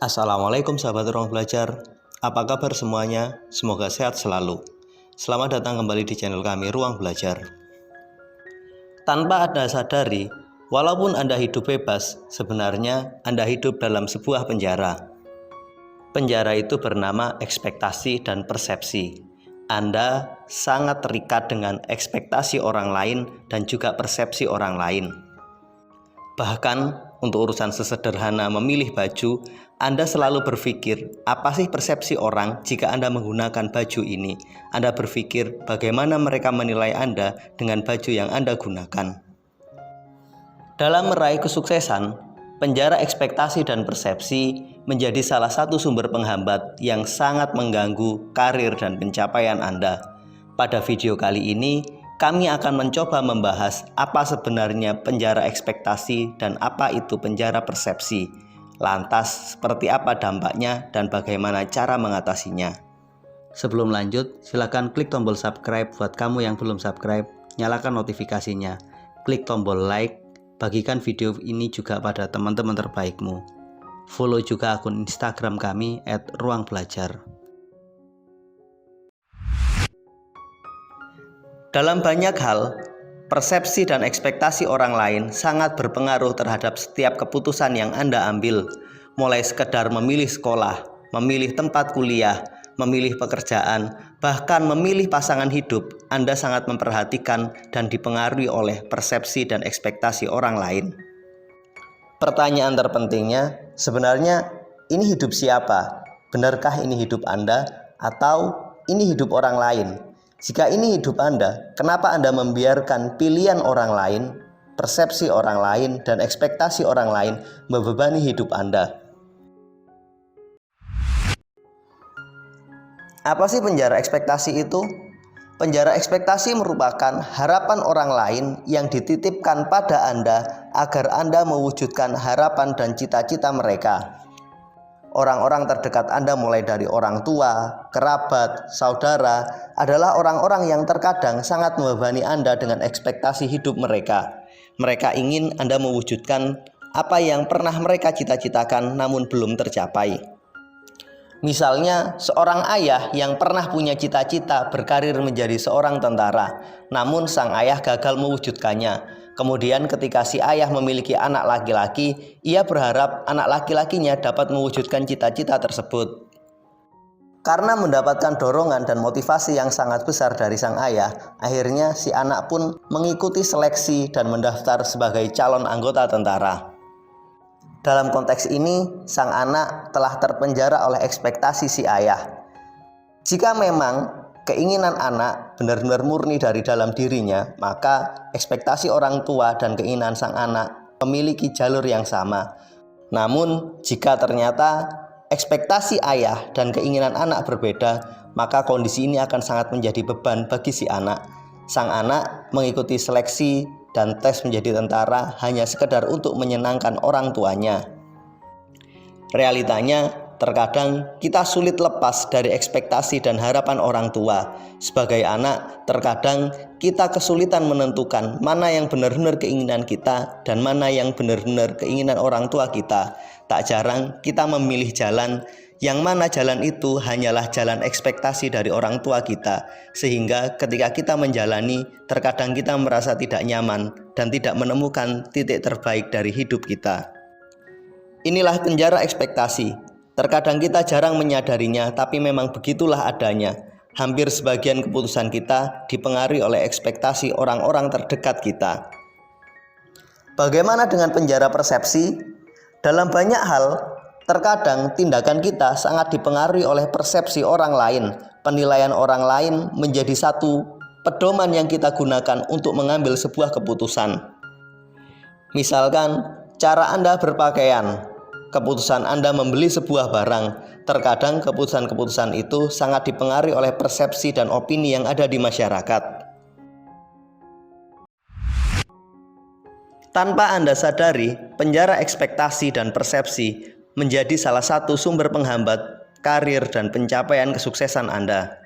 Assalamualaikum sahabat ruang belajar. Apa kabar semuanya? Semoga sehat selalu. Selamat datang kembali di channel kami Ruang Belajar. Tanpa Anda sadari, walaupun Anda hidup bebas, sebenarnya Anda hidup dalam sebuah penjara. Penjara itu bernama ekspektasi dan persepsi. Anda sangat terikat dengan ekspektasi orang lain dan juga persepsi orang lain. Bahkan untuk urusan sesederhana memilih baju, Anda selalu berpikir, apa sih persepsi orang jika Anda menggunakan baju ini? Anda berpikir bagaimana mereka menilai Anda dengan baju yang Anda gunakan. Dalam meraih kesuksesan, penjara ekspektasi dan persepsi menjadi salah satu sumber penghambat yang sangat mengganggu karir dan pencapaian Anda. Pada video kali ini, kami akan mencoba membahas apa sebenarnya penjara ekspektasi dan apa itu penjara persepsi. Lantas, seperti apa dampaknya dan bagaimana cara mengatasinya. Sebelum lanjut, silakan klik tombol subscribe buat kamu yang belum subscribe, nyalakan notifikasinya, klik tombol like, bagikan video ini juga pada teman-teman terbaikmu. Follow juga akun Instagram kami @ruangbelajar. Dalam banyak hal, persepsi dan ekspektasi orang lain sangat berpengaruh terhadap setiap keputusan yang Anda ambil, mulai sekedar memilih sekolah, memilih tempat kuliah, memilih pekerjaan, bahkan memilih pasangan hidup. Anda sangat memperhatikan dan dipengaruhi oleh persepsi dan ekspektasi orang lain. Pertanyaan terpentingnya, sebenarnya ini hidup siapa? Benarkah ini hidup Anda atau ini hidup orang lain? Jika ini hidup Anda, kenapa Anda membiarkan pilihan orang lain, persepsi orang lain, dan ekspektasi orang lain membebani hidup Anda? Apa sih penjara ekspektasi itu? Penjara ekspektasi merupakan harapan orang lain yang dititipkan pada Anda agar Anda mewujudkan harapan dan cita-cita mereka. Orang-orang terdekat Anda mulai dari orang tua, kerabat, saudara adalah orang-orang yang terkadang sangat membebani Anda dengan ekspektasi hidup mereka. Mereka ingin Anda mewujudkan apa yang pernah mereka cita-citakan namun belum tercapai. Misalnya seorang ayah yang pernah punya cita-cita berkarir menjadi seorang tentara, namun sang ayah gagal mewujudkannya. Kemudian ketika si ayah memiliki anak laki-laki, ia berharap anak laki-lakinya dapat mewujudkan cita-cita tersebut. Karena mendapatkan dorongan dan motivasi yang sangat besar dari sang ayah, akhirnya si anak pun mengikuti seleksi dan mendaftar sebagai calon anggota tentara. Dalam konteks ini, sang anak telah terpenjara oleh ekspektasi si ayah. Jika memang keinginan anak benar-benar murni dari dalam dirinya, maka ekspektasi orang tua dan keinginan sang anak memiliki jalur yang sama. Namun, jika ternyata ekspektasi ayah dan keinginan anak berbeda, maka kondisi ini akan sangat menjadi beban bagi si anak. Sang anak mengikuti seleksi dan tes menjadi tentara hanya sekedar untuk menyenangkan orang tuanya. Realitanya, terkadang kita sulit lepas dari ekspektasi dan harapan orang tua. Sebagai anak, terkadang kita kesulitan menentukan mana yang benar-benar keinginan kita dan mana yang benar-benar keinginan orang tua kita. Tak jarang kita memilih jalan yang mana jalan itu hanyalah jalan ekspektasi dari orang tua kita. Sehingga ketika kita menjalani, terkadang kita merasa tidak nyaman dan tidak menemukan titik terbaik dari hidup kita. Inilah penjara ekspektasi. Terkadang kita jarang menyadarinya, tapi memang begitulah adanya. Hampir sebagian keputusan kita dipengaruhi oleh ekspektasi orang-orang terdekat kita. Bagaimana dengan penjara persepsi? Dalam banyak hal, terkadang tindakan kita sangat dipengaruhi oleh persepsi orang lain. Penilaian orang lain menjadi satu pedoman yang kita gunakan untuk mengambil sebuah keputusan. Misalkan, cara Anda berpakaian, keputusan Anda membeli sebuah barang. Terkadang keputusan-keputusan itu sangat dipengaruhi oleh persepsi dan opini yang ada di masyarakat. Tanpa Anda sadari, penjara ekspektasi dan persepsi menjadi salah satu sumber penghambat karir dan pencapaian kesuksesan Anda.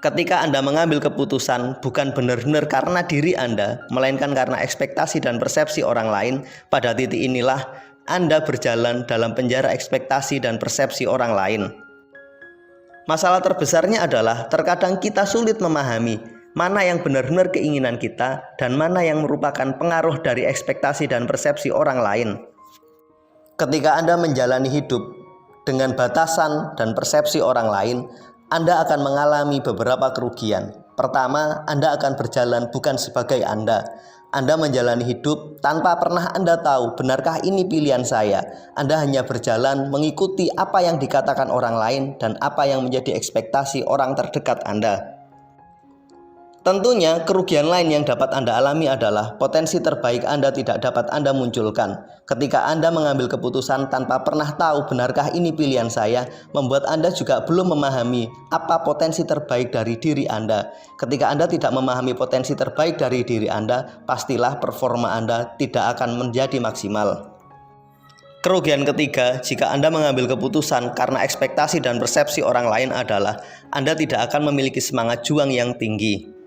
Ketika Anda mengambil keputusan bukan benar-benar karena diri Anda, melainkan karena ekspektasi dan persepsi orang lain, pada titik inilah Anda berjalan dalam penjara ekspektasi dan persepsi orang lain. Masalah terbesarnya adalah terkadang kita sulit memahami mana yang benar-benar keinginan kita dan mana yang merupakan pengaruh dari ekspektasi dan persepsi orang lain. Ketika Anda menjalani hidup dengan batasan dan persepsi orang lain, Anda akan mengalami beberapa kerugian. Pertama, Anda akan berjalan bukan sebagai Anda. Anda menjalani hidup tanpa pernah Anda tahu benarkah ini pilihan saya. Anda hanya berjalan mengikuti apa yang dikatakan orang lain dan apa yang menjadi ekspektasi orang terdekat Anda. Tentunya kerugian lain yang dapat Anda alami adalah potensi terbaik Anda tidak dapat Anda munculkan. Ketika Anda mengambil keputusan tanpa pernah tahu benarkah ini pilihan saya, membuat Anda juga belum memahami apa potensi terbaik dari diri Anda. Ketika Anda tidak memahami potensi terbaik dari diri Anda, pastilah performa Anda tidak akan menjadi maksimal. Kerugian ketiga, jika Anda mengambil keputusan karena ekspektasi dan persepsi orang lain adalah Anda tidak akan memiliki semangat juang yang tinggi.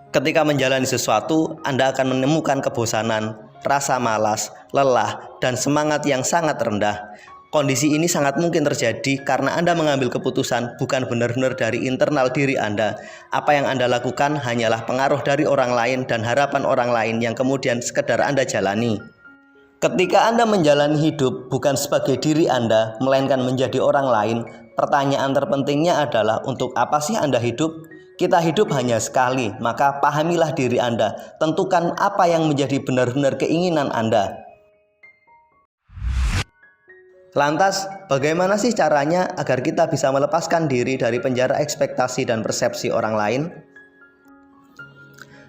Ketika menjalani sesuatu, Anda akan menemukan kebosanan, rasa malas, lelah, dan semangat yang sangat rendah. Kondisi ini sangat mungkin terjadi karena Anda mengambil keputusan bukan benar-benar dari internal diri Anda. Apa yang Anda lakukan hanyalah pengaruh dari orang lain dan harapan orang lain yang kemudian sekedar Anda jalani. Ketika Anda menjalani hidup bukan sebagai diri Anda, melainkan menjadi orang lain, pertanyaan terpentingnya adalah untuk apa sih Anda hidup? Kita hidup hanya sekali, maka pahamilah diri Anda. Tentukan apa yang menjadi benar-benar keinginan Anda. Lantas, bagaimana sih caranya agar kita bisa melepaskan diri dari penjara ekspektasi dan persepsi orang lain?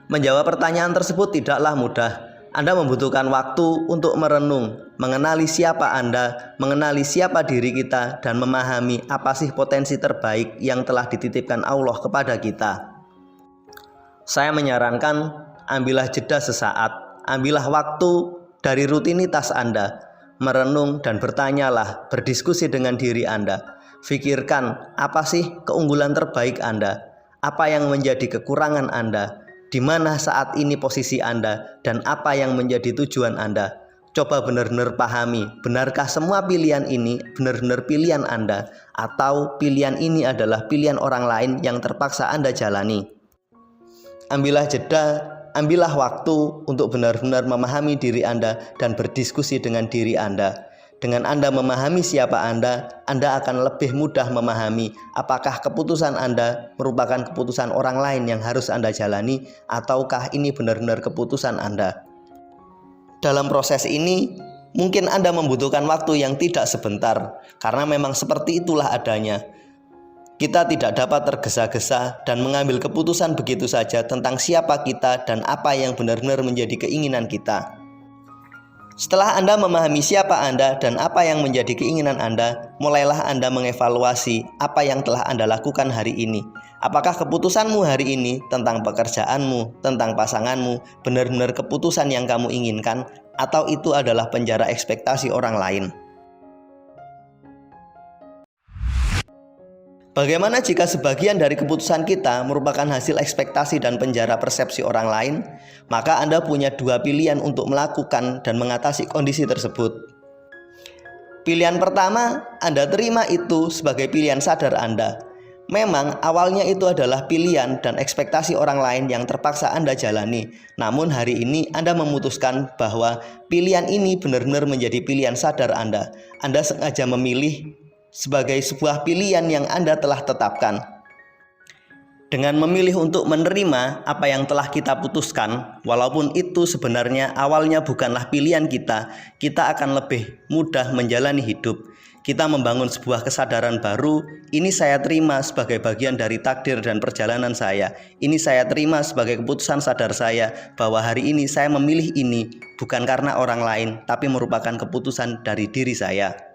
Menjawab pertanyaan tersebut tidaklah mudah. Anda membutuhkan waktu untuk merenung, mengenali siapa Anda, mengenali siapa diri kita, dan memahami apa sih potensi terbaik yang telah dititipkan Allah kepada kita. Saya menyarankan, ambillah jeda sesaat, ambillah waktu dari rutinitas Anda, merenung dan bertanyalah, berdiskusi dengan diri Anda. Pikirkan, apa sih keunggulan terbaik Anda? Apa yang menjadi kekurangan Anda? Di mana saat ini posisi Anda dan apa yang menjadi tujuan Anda. Coba benar-benar pahami, benarkah semua pilihan ini benar-benar pilihan Anda atau pilihan ini adalah pilihan orang lain yang terpaksa Anda jalani. Ambillah jeda, ambillah waktu untuk benar-benar memahami diri Anda dan berdiskusi dengan diri Anda. Dengan Anda memahami siapa Anda akan lebih mudah memahami apakah keputusan Anda merupakan keputusan orang lain yang harus Anda jalani ataukah ini benar-benar keputusan Anda. Dalam proses ini, mungkin Anda membutuhkan waktu yang tidak sebentar karena memang seperti itulah adanya. Kita tidak dapat tergesa-gesa dan mengambil keputusan begitu saja tentang siapa kita dan apa yang benar-benar menjadi keinginan kita. Setelah Anda memahami siapa Anda dan apa yang menjadi keinginan Anda, mulailah Anda mengevaluasi apa yang telah Anda lakukan hari ini. Apakah keputusanmu hari ini tentang pekerjaanmu, tentang pasanganmu, benar-benar keputusan yang kamu inginkan, atau itu adalah penjara ekspektasi orang lain? Bagaimana jika sebagian dari keputusan kita merupakan hasil ekspektasi dan penjara persepsi orang lain? Maka Anda punya dua pilihan untuk melakukan dan mengatasi kondisi tersebut. Pilihan pertama, Anda terima itu sebagai pilihan sadar Anda. Memang awalnya itu adalah pilihan dan ekspektasi orang lain yang terpaksa Anda jalani. Namun hari ini Anda memutuskan bahwa pilihan ini benar-benar menjadi pilihan sadar Anda. Anda sengaja memilih sebagai sebuah pilihan yang Anda telah tetapkan. Dengan memilih untuk menerima apa yang telah kita putuskan, walaupun itu sebenarnya awalnya bukanlah pilihan kita akan lebih mudah menjalani hidup. Kita membangun sebuah kesadaran baru, ini saya terima sebagai bagian dari takdir dan perjalanan saya. Ini saya terima sebagai keputusan sadar saya bahwa hari ini saya memilih ini bukan karena orang lain, tapi merupakan keputusan dari diri saya.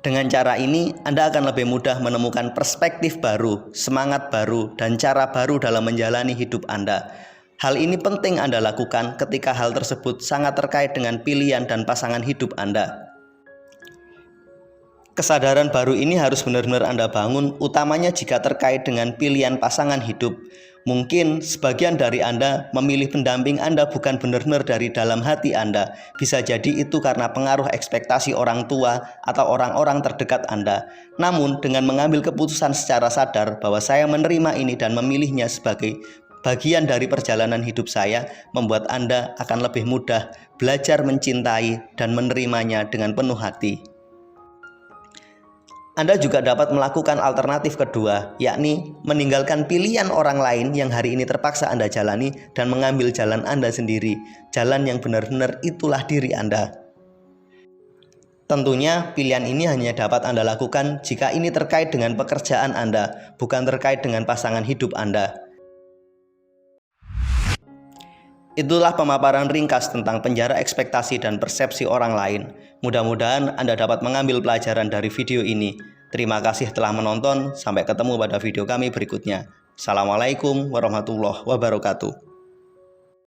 Dengan cara ini, Anda akan lebih mudah menemukan perspektif baru, semangat baru, dan cara baru dalam menjalani hidup Anda. Hal ini penting Anda lakukan ketika hal tersebut sangat terkait dengan pilihan dan pasangan hidup Anda. Kesadaran baru ini harus benar-benar Anda bangun, utamanya jika terkait dengan pilihan pasangan hidup. Mungkin sebagian dari Anda memilih pendamping Anda bukan benar-benar dari dalam hati Anda. Bisa jadi itu karena pengaruh ekspektasi orang tua atau orang-orang terdekat Anda. Namun dengan mengambil keputusan secara sadar bahwa saya menerima ini dan memilihnya sebagai bagian dari perjalanan hidup saya, membuat Anda akan lebih mudah belajar mencintai dan menerimanya dengan penuh hati. Anda juga dapat melakukan alternatif kedua, yakni meninggalkan pilihan orang lain yang hari ini terpaksa Anda jalani dan mengambil jalan Anda sendiri, jalan yang benar-benar itulah diri Anda. Tentunya pilihan ini hanya dapat Anda lakukan jika ini terkait dengan pekerjaan Anda, bukan terkait dengan pasangan hidup Anda. Itulah pemaparan ringkas tentang penjara ekspektasi dan persepsi orang lain. Mudah-mudahan Anda dapat mengambil pelajaran dari video ini. Terima kasih telah menonton, sampai ketemu pada video kami berikutnya. Assalamualaikum warahmatullahi wabarakatuh.